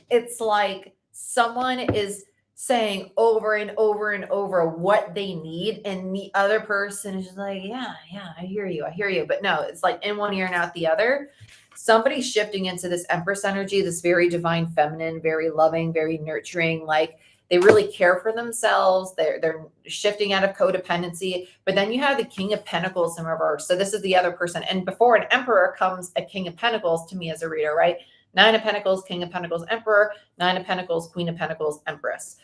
It's like someone is saying over and over and over what they need, and the other person is just like, yeah, I hear you. But no, it's like in one ear and out the other. Somebody's shifting into this Empress energy, this very divine feminine, very loving, very nurturing, like they really care for themselves. They're shifting out of codependency. But then you have the King of Pentacles in reverse. So this is the other person. And before an Emperor comes a King of Pentacles to me as a reader, right? 9 of Pentacles, King of Pentacles, Emperor, 9 of Pentacles, Queen of Pentacles, Empress.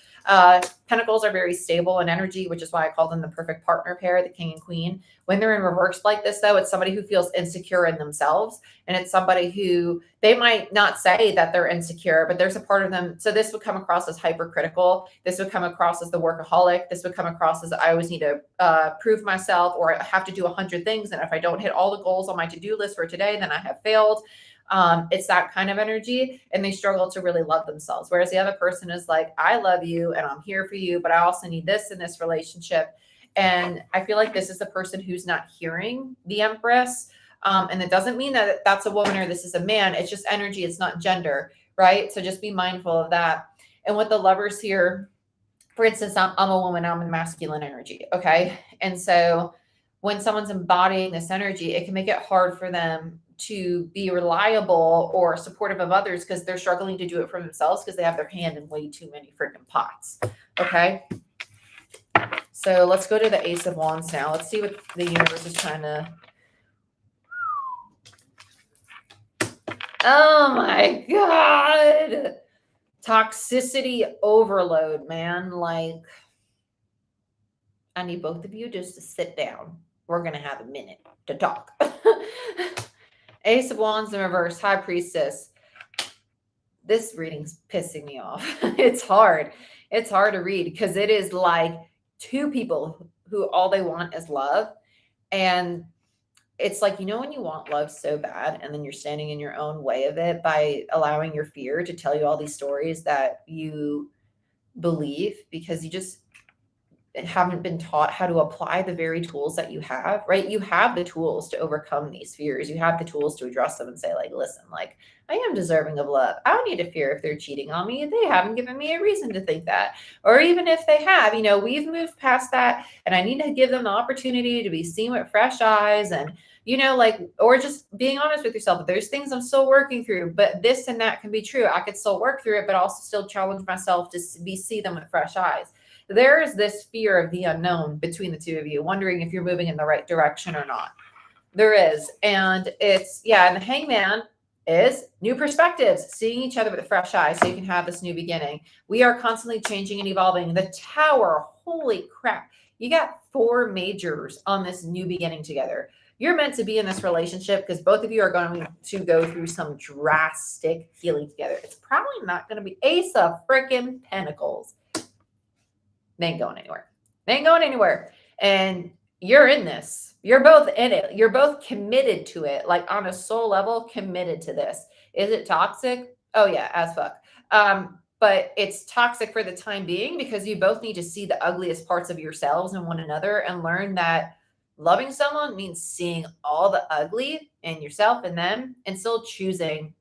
Pentacles are very stable in energy, which is why I call them the perfect partner pair, the King and Queen. When they're in reverse like this, though, it's somebody who feels insecure in themselves. And it's somebody who they might not say that they're insecure, but there's a part of them. So this would come across as hypercritical. This would come across as the workaholic. This would come across as I always need to prove myself, or I have to do 100 things. And if I don't hit all the goals on my to-do list for today, then I have failed. It's that kind of energy, and they struggle to really love themselves. Whereas the other person is like, I love you and I'm here for you, but I also need this in this relationship. And I feel like this is the person who's not hearing the Empress. And it doesn't mean that that's a woman or this is a man. It's just energy. It's not gender, right? So just be mindful of that. And with the Lovers here, for instance, I'm a woman, I'm in masculine energy. Okay. And so when someone's embodying this energy, it can make it hard for them to be reliable or supportive of others because they're struggling to do it for themselves because they have their hand in way too many freaking pots. Okay. So let's go to the Ace of Wands now. Let's see what the universe is trying to. Oh my God. Toxicity overload, man. Like, I need both of you just to sit down. We're going to have a minute to talk. Ace of Wands in reverse, High Priestess. This reading's pissing me off. It's hard. It's hard to read because it is like two people who all they want is love. And it's like, you know, when you want love so bad and then you're standing in your own way of it by allowing your fear to tell you all these stories that you believe because you just haven't been taught how to apply the very tools that you have, right? You have the tools to overcome these fears. You have the tools to address them and say, like, listen, like, I am deserving of love. I don't need to fear if they're cheating on me. They haven't given me a reason to think that. Or even if they have, you know, we've moved past that and I need to give them the opportunity to be seen with fresh eyes and, you know, like, or just being honest with yourself. There's things I'm still working through, but this and that can be true. I could still work through it, but also still challenge myself to see them with fresh eyes. There is this fear of the unknown between the two of you, wondering if you're moving in the right direction or not. There is. And it's, yeah, and the Hangman is new perspectives, seeing each other with fresh eyes so you can have this new beginning. We are constantly changing and evolving. The Tower, holy crap. You got 4 majors on this new beginning together. You're meant to be in this relationship because both of you are going to go through some drastic healing together. It's probably not going to be Ace of freaking Pentacles. They ain't going anywhere. They ain't going anywhere. And you're in this. You're both in it. You're both committed to it, like on a soul level, committed to this. Is it toxic? Oh yeah, as fuck. But it's toxic for the time being because you both need to see the ugliest parts of yourselves and one another and learn that loving someone means seeing all the ugly in yourself and them and still choosing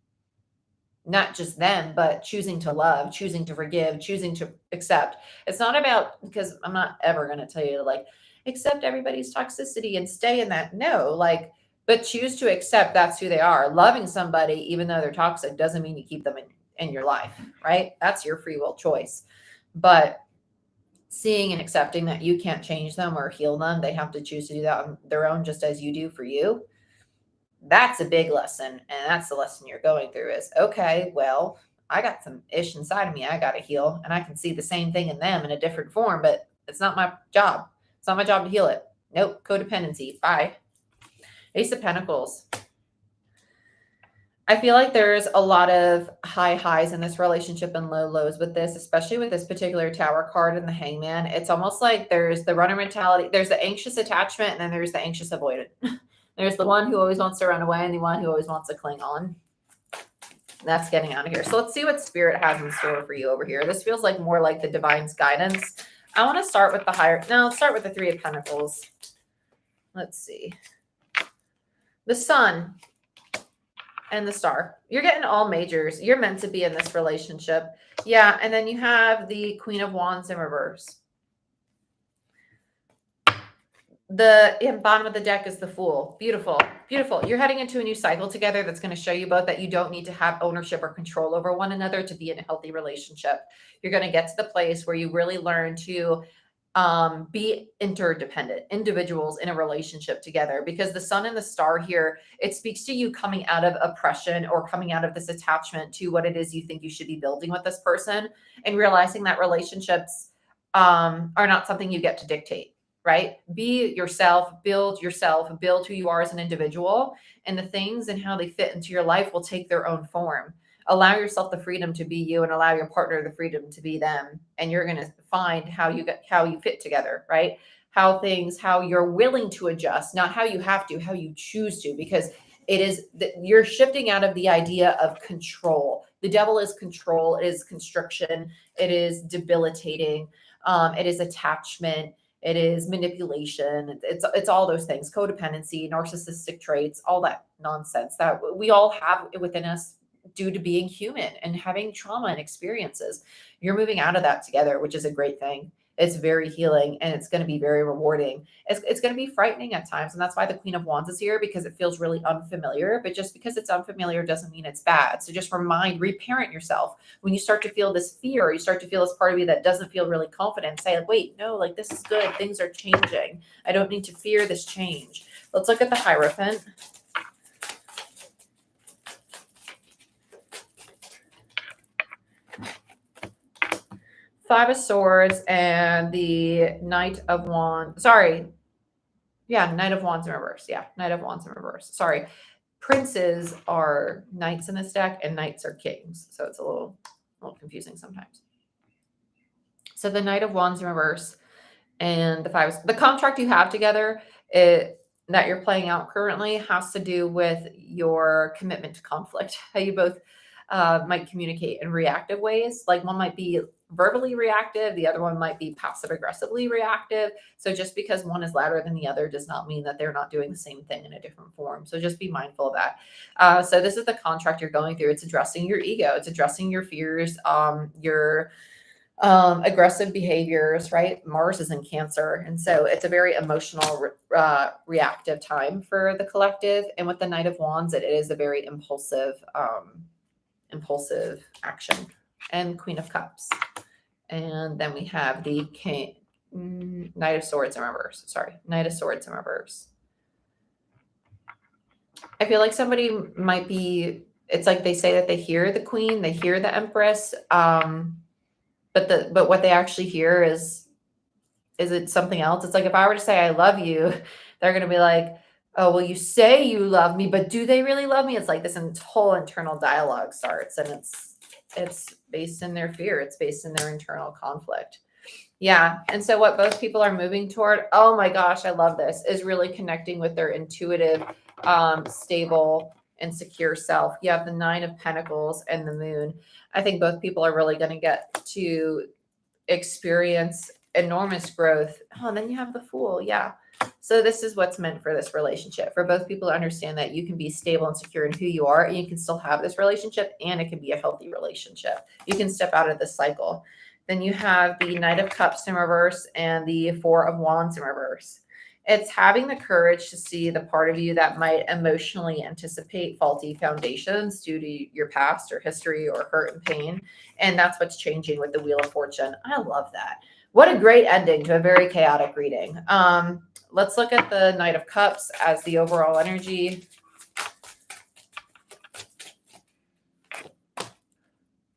not just them, but choosing to love, choosing to forgive, choosing to accept. It's not about, because I'm not ever going to tell you to like accept everybody's toxicity and stay in that. No, like, but choose to accept that's who they are. Loving somebody, even though they're toxic, doesn't mean you keep them in your life, right? That's your free will choice. But seeing and accepting that you can't change them or heal them, they have to choose to do that on their own, just as you do for you. That's a big lesson. And that's the lesson you're going through is, okay, well, I got some ish inside of me I got to heal. And I can see the same thing in them in a different form, but it's not my job. It's not my job to heal it. Nope. Codependency. Bye. Ace of Pentacles. I feel like there's a lot of high highs in this relationship and low lows with this, especially with this particular Tower card and the Hangman. It's almost like there's the runner mentality. There's the anxious attachment, and then there's the anxious avoidant. There's the one who always wants to run away and the one who always wants to cling on. That's getting out of here. So let's see what Spirit has in store for you over here. This feels like more like the Divine's guidance. I want to start with the higher. No, let's start with the Three of Pentacles. Let's see. The Sun and the Star. You're getting all majors. You're meant to be in this relationship. Yeah, and then you have the Queen of Wands in reverse. The bottom of the deck is the Fool. Beautiful, beautiful. You're heading into a new cycle together that's going to show you both that you don't need to have ownership or control over one another to be in a healthy relationship. You're going to get to the place where you really learn to be interdependent individuals in a relationship together, because the Sun and the Star here, it speaks to you coming out of oppression or coming out of this attachment to what it is you think you should be building with this person, and realizing that relationships are not something you get to dictate. Right? Be yourself, build who you are as an individual, and the things and how they fit into your life will take their own form. Allow yourself the freedom to be you and allow your partner the freedom to be them. And you're going to find how you fit together, right? How you're willing to adjust, not how you have to, how you choose to, because it is that you're shifting out of the idea of control. The devil is control, it is constriction, it is debilitating, it is attachment. It is manipulation. It's all those things, codependency, narcissistic traits, all that nonsense that we all have within us due to being human and having trauma and experiences. You're moving out of that together, which is a great thing. It's very healing and it's going to be very rewarding. It's going to be frightening at times. And that's why the Queen of Wands is here, because it feels really unfamiliar. But just because it's unfamiliar doesn't mean it's bad. So just reparent yourself. When you start to feel this fear, you start to feel this part of you that doesn't feel really confident, say, like, wait, no, like this is good. Things are changing. I don't need to fear this change. Let's look at the Hierophant. Five of Swords and the Knight of Wands. Sorry. Yeah, Knight of Wands in reverse. Yeah, Knight of Wands in reverse. Sorry. Princes are knights in this deck and knights are kings. So it's a little confusing sometimes. So the Knight of Wands in reverse and the contract you have together that you're playing out currently has to do with your commitment to conflict, how you both might communicate in reactive ways. Like one might be verbally reactive, the other one might be passive aggressively reactive. So just because one is louder than the other does not mean that they're not doing the same thing in a different form. So just be mindful of that. So this is the contract you're going through. It's addressing your ego. It's addressing your fears, your aggressive behaviors, right? Mars is in Cancer. And so it's a very emotional, reactive time for the collective. And with the Knight of Wands, it is a very impulsive action. And Queen of Cups. And then we have the Knight of Swords in reverse. Sorry, Knight of Swords in reverse. I feel like somebody might be, it's like they say that they hear the Queen, they hear the Empress, but what they actually hear is it something else? It's like if I were to say I love you, they're going to be like, oh, well, you say you love me, but do they really love me? It's like this whole internal dialogue starts, and it's based in their fear. It's based in their internal conflict. Yeah. And so what both people are moving toward, oh my gosh, I love this, is really connecting with their intuitive, stable and secure self. You have the 9 of Pentacles and the Moon. I think both people are really going to get to experience enormous growth. Oh, and then you have the Fool. Yeah. So this is what's meant for this relationship, for both people to understand that you can be stable and secure in who you are, and you can still have this relationship, and it can be a healthy relationship. You can step out of this cycle. Then you have the Knight of Cups in reverse and the 4 of Wands in reverse. It's having the courage to see the part of you that might emotionally anticipate faulty foundations due to your past or history or hurt and pain. And that's what's changing with the Wheel of Fortune. I love that. What a great ending to a very chaotic reading. Let's look at the Knight of Cups as the overall energy.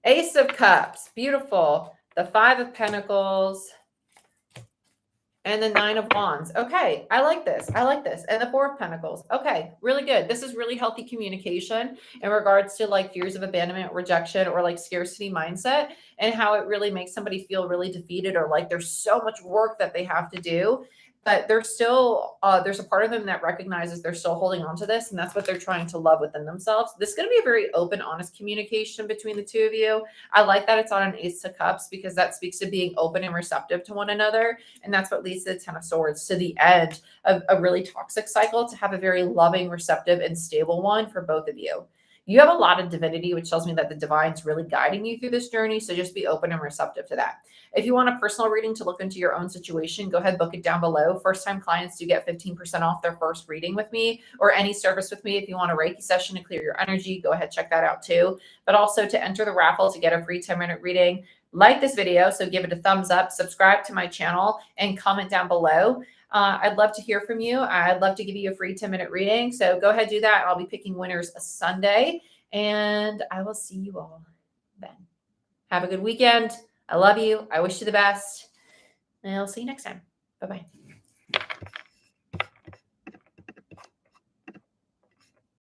Ace of Cups, beautiful. The 5 of Pentacles and the 9 of Wands. Okay, I like this. I like this. And the 4 of Pentacles. Okay, really good. This is really healthy communication in regards to like fears of abandonment, rejection, or like scarcity mindset, and how it really makes somebody feel really defeated or like there's so much work that they have to do. But they're still, there's a part of them that recognizes they're still holding on to this, and that's what they're trying to love within themselves. This is going to be a very open, honest communication between the two of you. I like that it's on an Ace of Cups because that speaks to being open and receptive to one another. And that's what leads to the 10 of Swords, to the end of a really toxic cycle, to have a very loving, receptive, and stable one for both of you. You have a lot of divinity, which tells me that the divine's really guiding you through this journey. So just be open and receptive to that. If you want a personal reading to look into your own situation, go ahead, book it down below. First-time clients do get 15% off their first reading with me or any service with me. If you want a Reiki session to clear your energy, go ahead, check that out too. But also to enter the raffle to get a free 10-minute reading, like this video, so give it a thumbs up, subscribe to my channel, and comment down below. I'd love to hear from you. I'd love to give you a free 10-minute reading. So go ahead, do that. I'll be picking winners Sunday, and I will see you all then. Have a good weekend. I love you. I wish you the best. And I'll see you next time. Bye-bye.